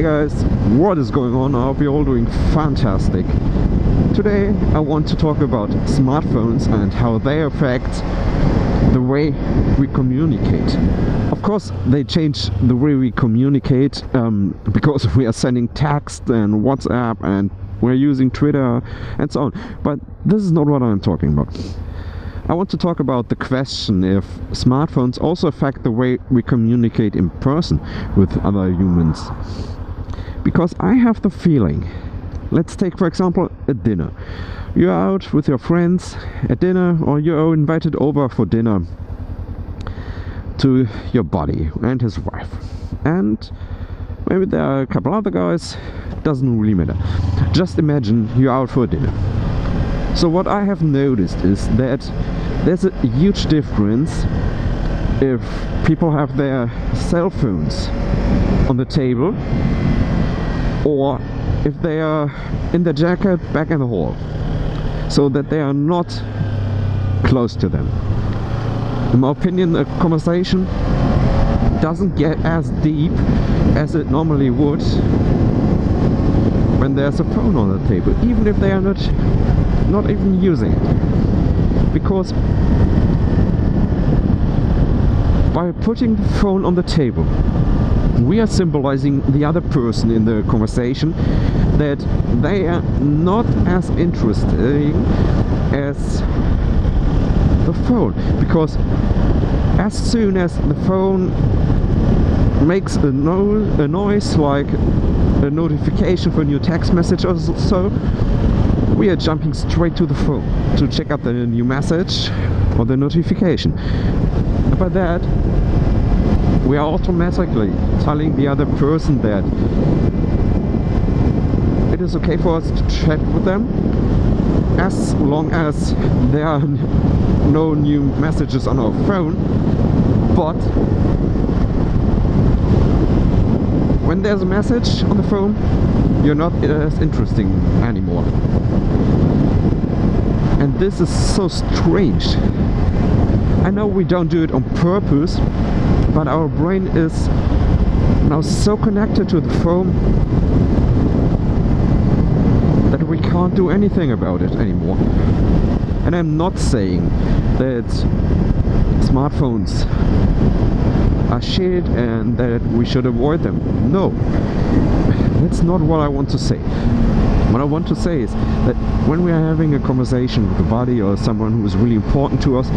Hey guys, what is going on? I hope you're all doing fantastic. Today I want to talk about smartphones and how they affect the way we communicate. Of course, they change the way we communicate because we are sending text and WhatsApp and we're using Twitter and so on. But this is not what I'm talking about. I want to talk about the question if smartphones also affect the way we communicate in person with other humans. Because I have the feeling, let's take for example a dinner. You're out with your friends at dinner, or you're invited over for dinner to your buddy and his wife. And maybe there are a couple other guys, doesn't really matter. Just imagine you're out for dinner. So what I have noticed is that there's a huge difference if people have their cell phones on the table or if they are in the jacket back in the hall, so that they are not close to them. In my opinion, a conversation doesn't get as deep as it normally would when there's a phone on the table, even if they are not even using it. Because by putting the phone on the table, we are symbolizing the other person in the conversation that they are not as interesting as the phone. Because as soon as the phone makes a noise like a notification for a new text message or so, we are jumping straight to the phone to check out the new message or the notification. And by that, we are automatically telling the other person that it is okay for us to chat with them as long as there are no new messages on our phone. But when there's a message on the phone, you're not as interesting anymore. And this is so strange. I know we don't do it on purpose, but our brain is now so connected to the phone that we can't do anything about it anymore. And I'm not saying that smartphones are shit and that we should avoid them. No, that's not what I want to say. What I want to say is that when we are having a conversation with a buddy or someone who is really important to us,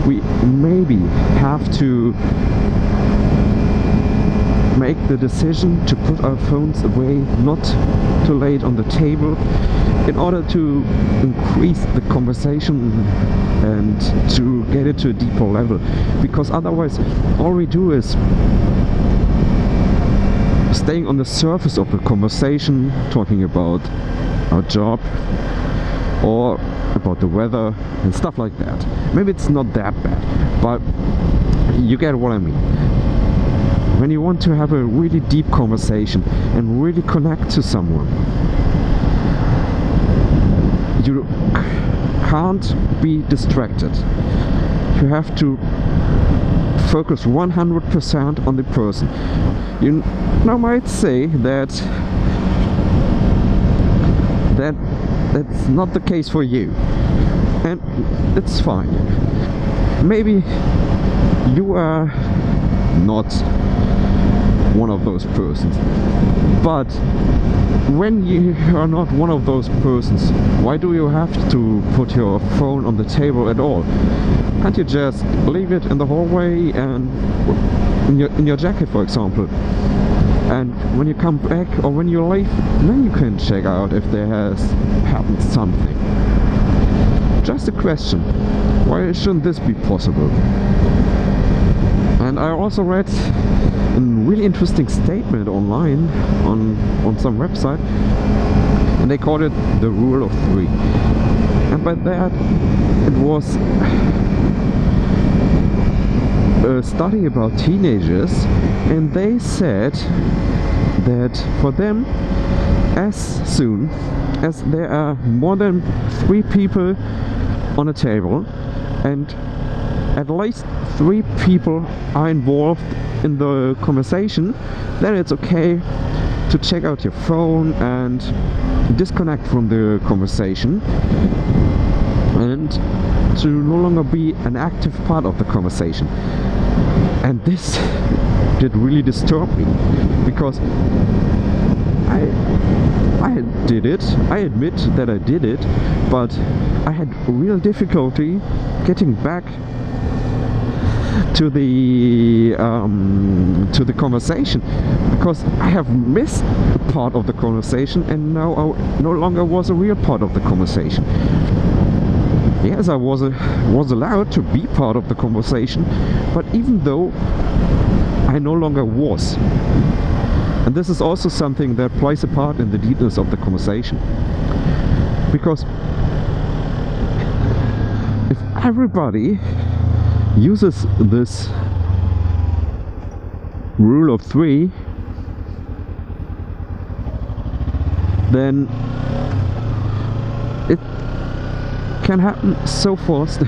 we maybe have to make the decision to put our phones away, not to lay it on the table, in order to increase the conversation and to get it to a deeper level. Because otherwise all we do is staying on the surface of the conversation, talking about our job or about the weather and stuff like that. Maybe it's not that bad, but you get what I mean. When you want to have a really deep conversation and really connect to someone, you can't be distracted. You have to focus 100% on the person. You now might say that's not the case for you, and it's fine. Maybe you are not one of those persons, but when you are not one of those persons, why do you have to put your phone on the table at all? Can't you just leave it in the hallway and in your jacket, for example? And when you come back or when you leave, then you can check out if there has happened something. Just a question, why shouldn't this be possible? And I also read a really interesting statement online on some website, and they called it the rule of three. And by that, it was a study about teenagers, and they said that for them, as soon as there are more than 3 people on a table and at least 3 people are involved in the conversation, then it's okay to check out your phone and disconnect from the conversation, and to no longer be an active part of the conversation. And this did really disturb me, because I did it, I admit that I did it, but I had real difficulty getting back to the conversation, because I have missed a part of the conversation, and now I no longer was a real part of the conversation. Yes, I was allowed to be part of the conversation, but even though I no longer was. And this is also something that plays a part in the deepness of the conversation. Because if everybody uses this rule of 3, then it can happen so fast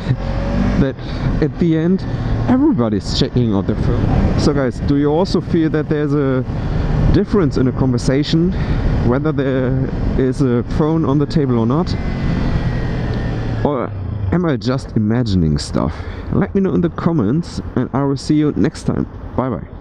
that at the end everybody's checking out their phone. So guys, do you also feel that there's a difference in a conversation whether there is a phone on the table or not? Or am I just imagining stuff? Let me know in the comments, and I will see you next time. Bye bye.